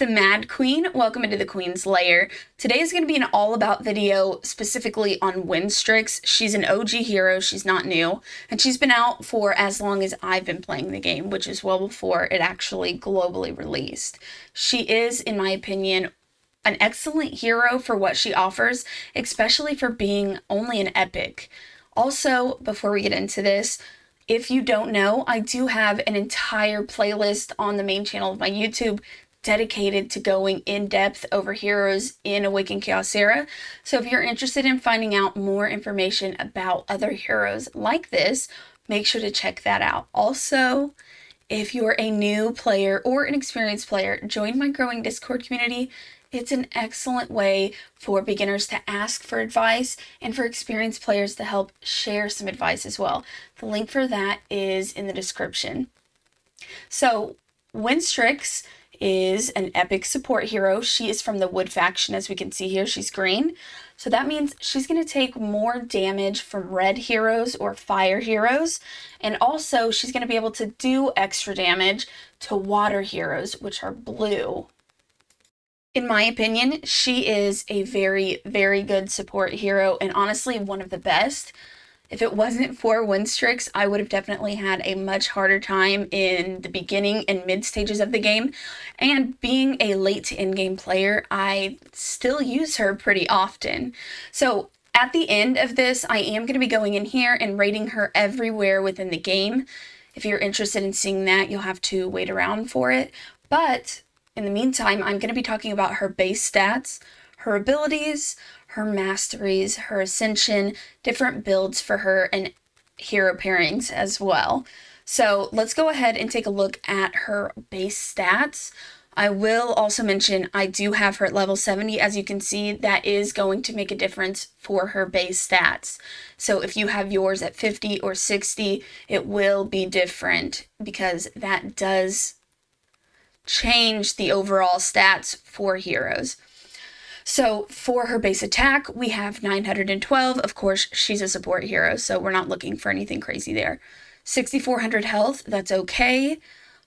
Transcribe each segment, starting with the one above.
the Mad Queen. Welcome into the Queen's Lair. Today is going to be an all-about video specifically on Windstrex. She's an OG hero, she's not new, and she's been out for as long as I've been playing the game, which is well before it actually globally released. She is, in my opinion, an excellent hero for what she offers, especially for being only an epic. Also, before we get into this, if you don't know, I do have an entire playlist on the main channel of my YouTube dedicated to going in depth over heroes in Awaken Chaosera. So if you're interested in finding out more information about other heroes like this, make sure to check that out. Also, if you're a new player or an experienced player, join my growing Discord community. It's an excellent way for beginners to ask for advice and for experienced players to help share some advice as well. The link for that is in the description. So, Windstrex is an epic support hero. She is from the Wood faction, as we can see here. She's green. So that means she's going to take more damage from red heroes or fire heroes. And also, she's going to be able to do extra damage to water heroes, which are blue. In my opinion, she is a very, very good support hero and honestly one of the best. If it wasn't for Windstrex, I would have definitely had a much harder time in the beginning and mid stages of the game. And being a late to in-game player, I still use her pretty often. So at the end of this, I am going to be going in here and rating her everywhere within the game. If you're interested in seeing that, you'll have to wait around for it. But in the meantime, I'm going to be talking about her base stats, her abilities, her masteries, her ascension, different builds for her, and hero pairings as well. So let's go ahead and take a look at her base stats. I will also mention I do have her at level 70. As you can see, that is going to make a difference for her base stats. So if you have yours at 50 or 60, it will be different because that does change the overall stats for heroes. So for her base attack, we have 912. Of course, she's a support hero, so we're not looking for anything crazy there. 6,400 health, that's okay.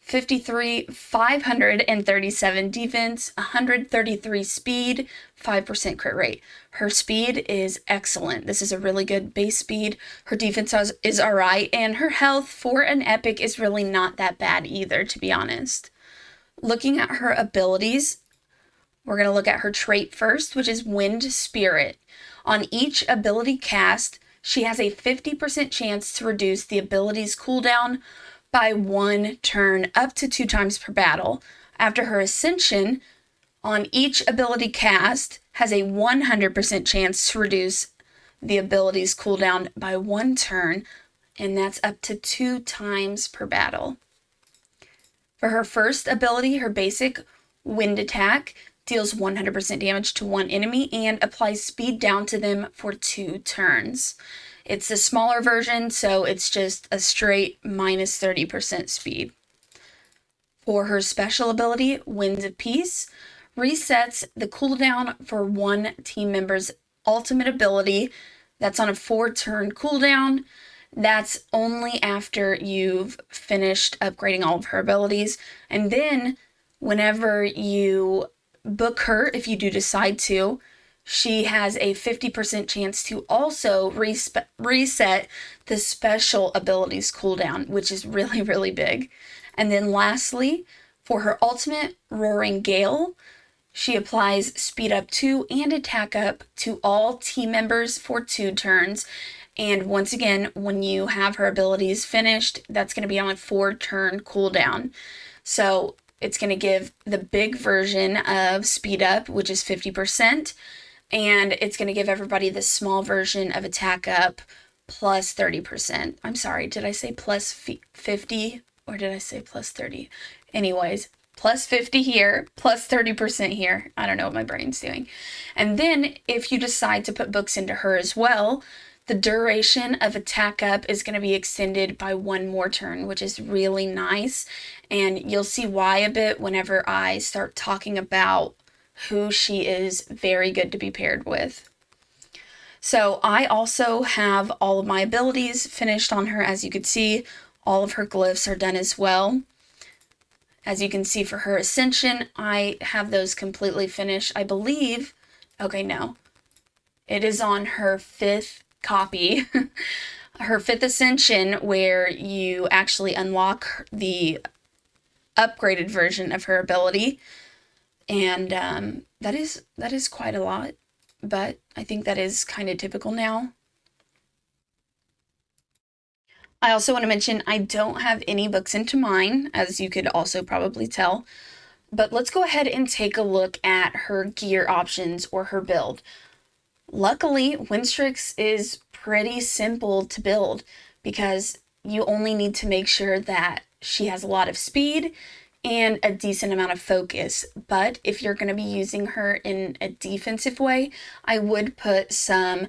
537 defense, 133 speed, 5% crit rate. Her speed is excellent. This is a really good base speed. Her defense is alright, and her health for an epic is really not that bad either, to be honest. Looking at her abilities, we're going to look at her trait first, which is Wind Spirit. On each ability cast, she has a 50% chance to reduce the ability's cooldown by 1 turn up to 2 times per battle. After her ascension, on each ability cast, has a 100% chance to reduce the ability's cooldown by 1 turn, and that's up to 2 times per battle. For her first ability, her basic wind attack deals 100% damage to one enemy and applies speed down to them for 2 turns. It's a smaller version, so it's just a straight minus 30% speed. For her special ability, Winds of Peace, resets the cooldown for one team member's ultimate ability. That's on a 4-turn cooldown. That's only after you've finished upgrading all of her abilities. And then whenever you book her, if you do decide to, she has a 50% chance to also reset the special abilities cooldown, which is really, really big. And then lastly, for her ultimate, Roaring Gale, she applies speed up 2 and attack up to all team members for 2 turns. And once again, when you have her abilities finished, that's going to be on a 4-turn cooldown. So it's going to give the big version of speed up, which is 50%, and it's going to give everybody the small version of attack up plus 30%. I'm sorry, did I say plus 50 or did I say plus 30? Anyways, plus 50 here, plus 30% here. I don't know what my brain's doing. And then if you decide to put books into her as well, the duration of attack up is going to be extended by 1 more turn, which is really nice. And you'll see why a bit whenever I start talking about who she is very good to be paired with. So I also have all of my abilities finished on her. As you can see, all of her glyphs are done as well. As you can see for her Ascension, I have those completely finished. I believe, okay, no. It is on her 5th copy, her 5th Ascension, where you actually unlock the upgraded version of her ability. And that is quite a lot, but I think that is kind of typical now. I also want to mention I don't have any books into mine, as you could also probably tell. But let's go ahead and take a look at her gear options or her build. Luckily, Windstrex is pretty simple to build because you only need to make sure that she has a lot of speed and a decent amount of focus. But if you're going to be using her in a defensive way, I would put some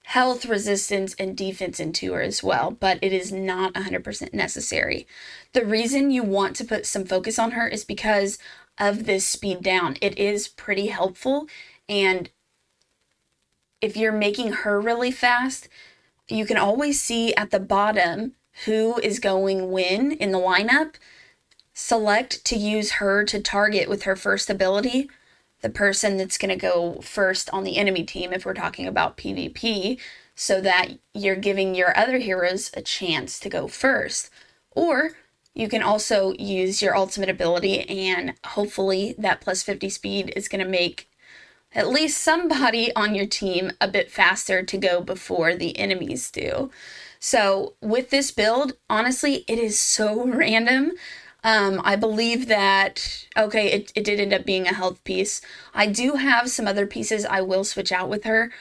health, resistance, and defense into her as well, but it is not 100% necessary. The reason you want to put some focus on her is because of this speed down. It is pretty helpful, and if you're making her really fast, you can always see at the bottom who is going when in the lineup. Select to use her to target with her first ability, the person that's going to go first on the enemy team if we're talking about PvP, so that you're giving your other heroes a chance to go first. Or you can also use your ultimate ability, and hopefully that plus 50 speed is going to make at least somebody on your team a bit faster to go before the enemies do. So with this build, honestly, it is so random. I believe that, okay, it did end up being a health piece. I do have some other pieces I will switch out with her.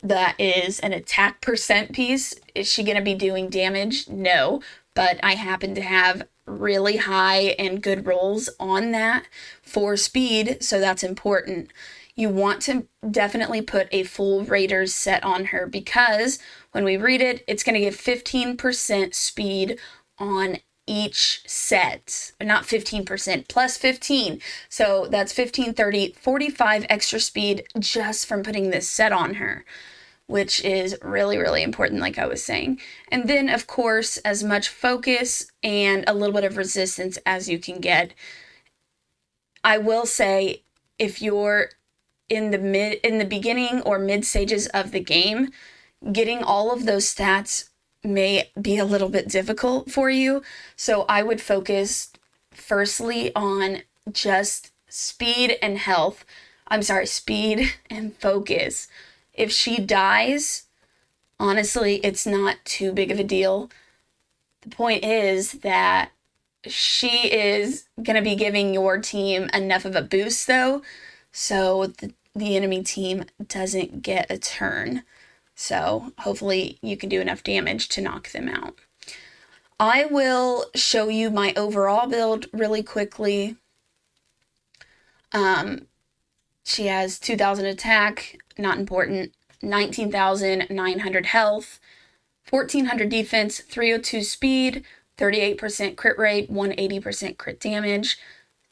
That is an attack percent piece. Is she going to be doing damage? No, but I happen to have really high and good rolls on that for speed, so that's important. You want to definitely put a full Raiders set on her because when we read it, it's going to give 15% speed on each set, not 15%, plus 15. So that's 15, 30, 45 extra speed just from putting this set on her, which is really, really important, like I was saying. And then, of course, as much focus and a little bit of resistance as you can get. I will say, if you're in the beginning or mid stages of the game, getting all of those stats may be a little bit difficult for you. So I would focus firstly on just speed and health. I'm sorry, speed and focus. If she dies, honestly, it's not too big of a deal. The point is that she is going to be giving your team enough of a boost, though, so the enemy team doesn't get a turn. So hopefully you can do enough damage to knock them out. I will show you my overall build really quickly. She has 2,000 attack, not important, 19,900 health, 1,400 defense, 302 speed, 38% crit rate, 180% crit damage,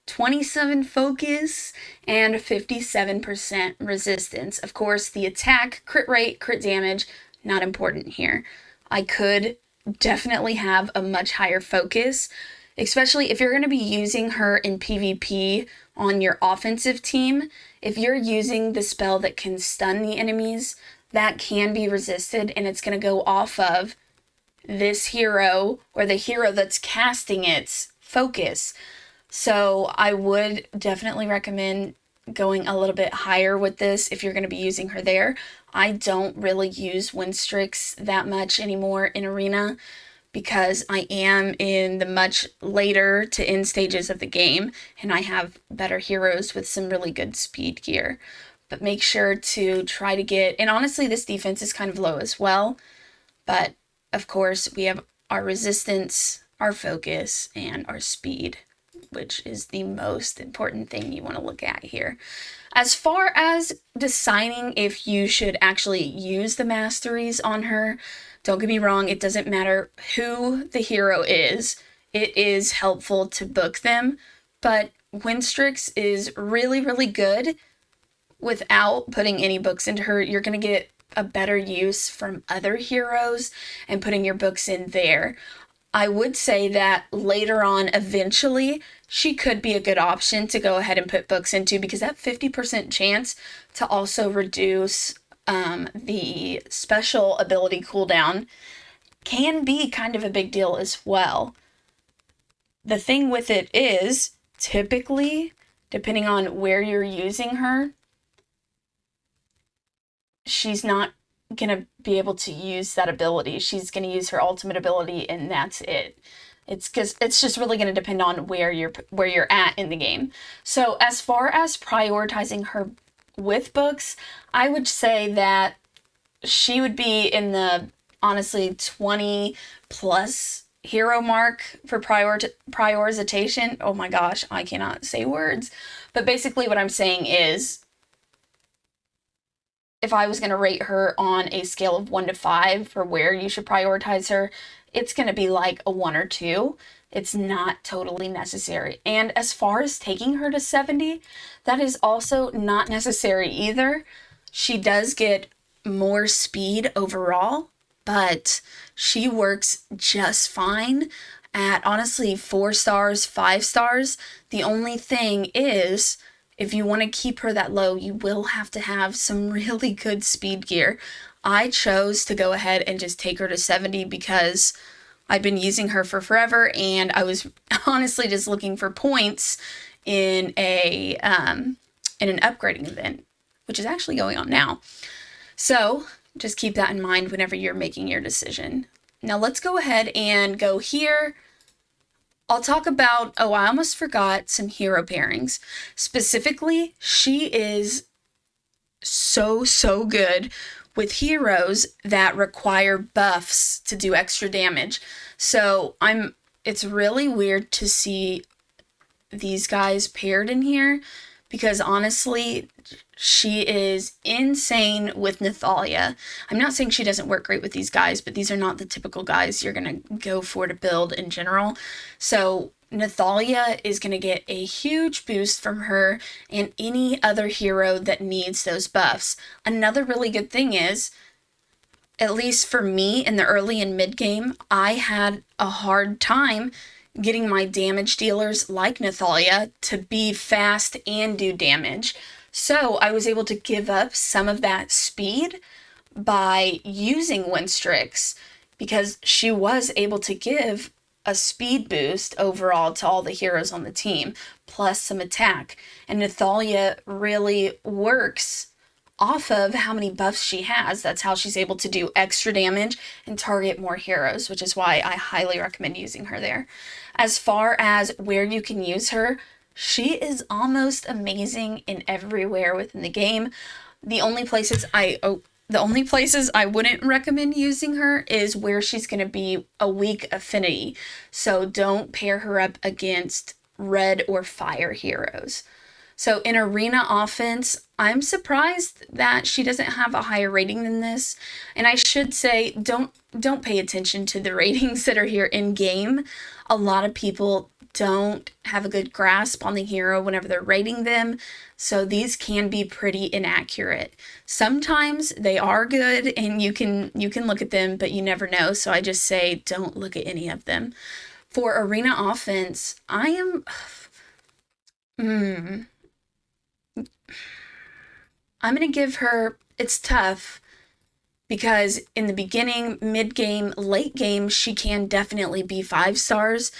27 focus, and 57% resistance. Of course, the attack, crit rate, crit damage, not important here. I could definitely have a much higher focus, especially if you're going to be using her in PvP on your offensive team. If you're using the spell that can stun the enemies, that can be resisted, and it's going to go off of this hero or the hero that's casting its focus. So I would definitely recommend going a little bit higher with this if you're going to be using her there. I don't really use Windstrex that much anymore in Arena because I am in the much later to end stages of the game, and I have better heroes with some really good speed gear. But make sure to try to get, and honestly, this defense is kind of low as well, but of course, we have our resistance, our focus, and our speed, which is the most important thing you want to look at here. As far as deciding if you should actually use the masteries on her, don't get me wrong, it doesn't matter who the hero is. It is helpful to book them, but Windstrex is really, really good without putting any books into her. You're going to get a better use from other heroes and putting your books in there. I would say that later on, eventually, she could be a good option to go ahead and put books into, because that 50% chance to also reduce the special ability cooldown can be kind of a big deal as well. The thing with it is, typically, depending on where you're using her, she's not gonna be able to use that ability. She's gonna use her ultimate ability, and that's it. It's just really gonna depend on where you're at in the game. So as far as prioritizing her with books, I would say that she would be in the, honestly, 20 plus hero mark for prioritization. Oh my gosh, I cannot say words. But basically what I'm saying is, if I was going to rate her on a scale of 1 to 5 for where you should prioritize her, it's going to be like a 1 or 2. It's not totally necessary. And as far as taking her to 70, that is also not necessary either. She does get more speed overall, but she works just fine at, honestly, 4 stars, 5 stars. The only thing is, if you want to keep her that low, you will have to have some really good speed gear. I chose to go ahead and just take her to 70 because I've been using her for forever, and I was honestly just looking for points in an upgrading event, which is actually going on now. So just keep that in mind whenever you're making your decision. Now let's go ahead and go here. I'll talk about, oh, I almost forgot some hero pairings. Specifically, she is so good with heroes that require buffs to do extra damage. So it's really weird to see these guys paired in here, because honestly, she is insane with Nathalia. I'm not saying she doesn't work great with these guys, but these are not the typical guys you're going to go for to build in general. So Nathalia is going to get a huge boost from her and any other hero that needs those buffs. Another really good thing is, at least for me in the early and mid game, I had a hard time getting my damage dealers like Nathalia to be fast and do damage. So I was able to give up some of that speed by using Windstrex, because she was able to give a speed boost overall to all the heroes on the team, plus some attack. And Nathalia really works off of how many buffs she has. That's how she's able to do extra damage and target more heroes, which is why I highly recommend using her there. As far as where you can use her, she is almost amazing in everywhere within the game. The only places I wouldn't recommend using her is where she's going to be a weak affinity. So don't pair her up against red or fire heroes. So in arena offense, I'm surprised that she doesn't have a higher rating than this. And I should say, don't pay attention to the ratings that are here in game. A lot of people don't have a good grasp on the hero whenever they're rating them, so these can be pretty inaccurate. Sometimes they are good and you can look at them, but you never know, so I just say don't look at any of them. For arena offense, I'm gonna give her, it's tough, because in the beginning, mid-game, late game, she can definitely be 5 stars.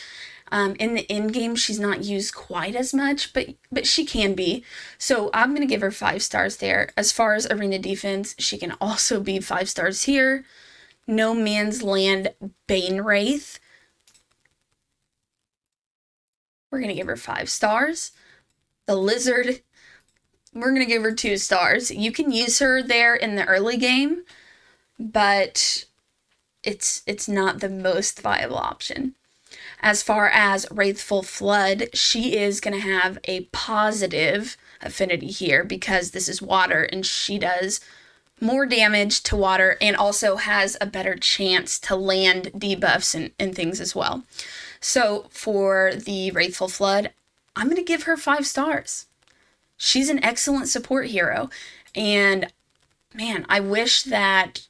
In the end game, she's not used quite as much, but she can be. So I'm going to give her 5 stars there. As far as arena defense, she can also be 5 stars here. No Man's Land Bane Wraith, we're going to give her 5 stars. The Lizard, we're going to give her 2 stars. You can use her there in the early game, but it's not the most viable option. As far as Wraithful Flood, she is going to have a positive affinity here because this is water and she does more damage to water and also has a better chance to land debuffs and things as well. So for the Wraithful Flood, I'm going to give her 5 stars. She's an excellent support hero, and man, I wish that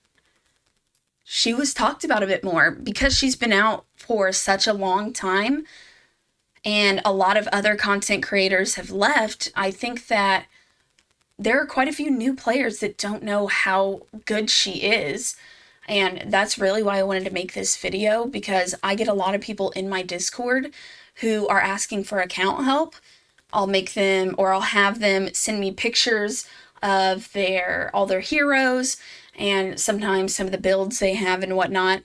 she was talked about a bit more because she's been out for such a long time and a lot of other content creators have left, I think that there are quite a few new players that don't know how good she is. And that's really why I wanted to make this video, because I get a lot of people in my Discord who are asking for account help. I'll make them, or I'll have them send me pictures of all their heroes and sometimes some of the builds they have and whatnot.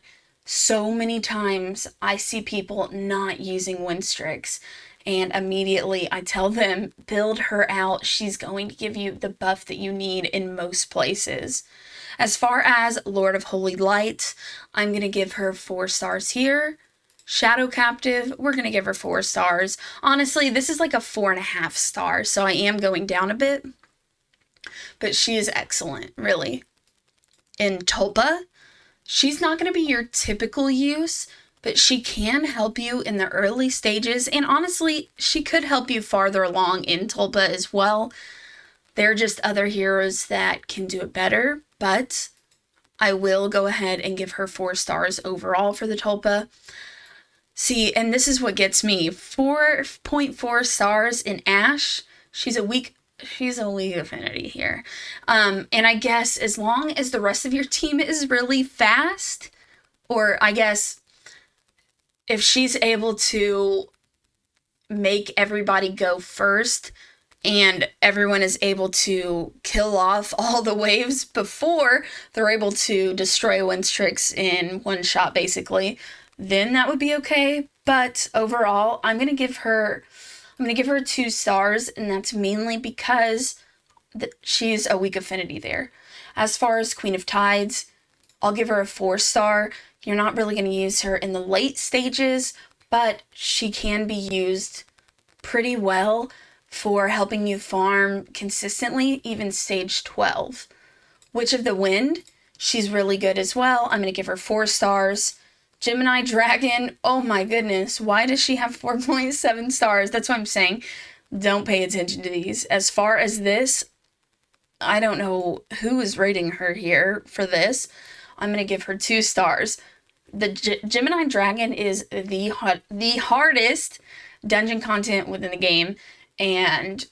So many times I see people not using Windstrex, and immediately I tell them, build her out. She's going to give you the buff that you need in most places. As far as Lord of Holy Light, I'm going to give her 4 stars here. Shadow Captive, we're going to give her 4 stars. Honestly, this is like a 4.5 stars, so I am going down a bit. But she is excellent, really. In Tulpa, she's not going to be your typical use, but she can help you in the early stages. And honestly, she could help you farther along in Tulpa as well. There are just other heroes that can do it better, but I will go ahead and give her 4 stars overall for the Tulpa. See, and this is what gets me. 4.4 stars in Ashe. She's a weak affinity here. And I guess as long as the rest of your team is really fast, or I guess if she's able to make everybody go first, and everyone is able to kill off all the waves before they're able to destroy Windstrex in one shot, basically, then that would be okay. But overall, I'm gonna give her 2 stars, and that's mainly because she's a weak affinity there. As far as Queen of Tides, I'll give her a 4 star. You're not really gonna use her in the late stages, but she can be used pretty well for helping you farm consistently, even stage 12. Witch of the Wind, she's really good as well. I'm going to give her 4 stars. Gemini Dragon, oh my goodness, why does she have 4.7 stars? That's what I'm saying. Don't pay attention to these. As far as this, I don't know who is rating her here for this. I'm going to give her 2 stars. The Gemini Dragon is the hardest dungeon content within the game, and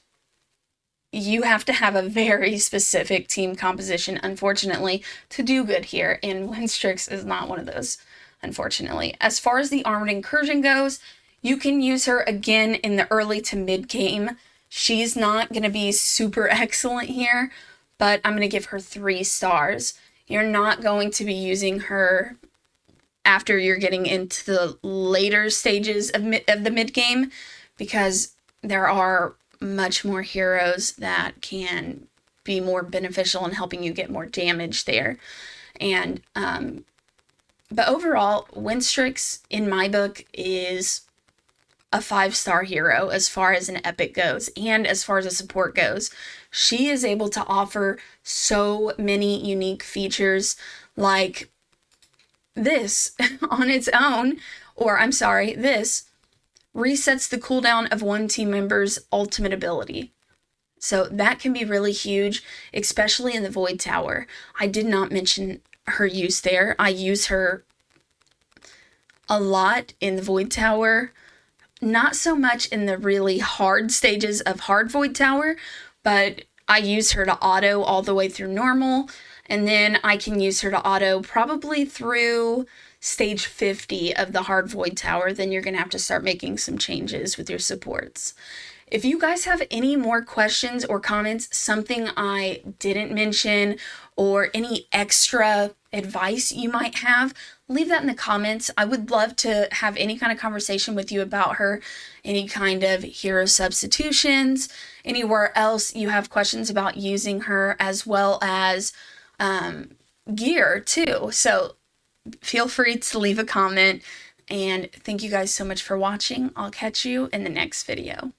you have to have a very specific team composition, unfortunately, to do good here, and Windstrex is not one of those, unfortunately. As far as the Armored Incursion goes, you can use her again in the early to mid game. She's not going to be super excellent here, but I'm going to give her 3 stars. You're not going to be using her after you're getting into the later stages of the mid game, because there are much more heroes that can be more beneficial in helping you get more damage there. And but overall, Windstrex in my book is a 5-star hero as far as an epic goes, and as far as a support goes. She is able to offer so many unique features, like this on its own, or I'm sorry, this resets the cooldown of one team member's ultimate ability. So that can be really huge, especially in the Void Tower. I did not mention her use there. I use her a lot in the Void Tower. Not so much in the really hard stages of hard Void Tower, but I use her to auto all the way through normal, and then I can use her to auto probably through stage 50 of the hard Void Tower. Then you're going to have to start making some changes with your supports. If you guys have any more questions or comments, something I didn't mention, or any extra advice you might have, leave that in the comments. I would love to have any kind of conversation with you about her, any kind of hero substitutions, anywhere else you have questions about using her, as well as gear too. So feel free to leave a comment, and thank you guys so much for watching. I'll catch you in the next video.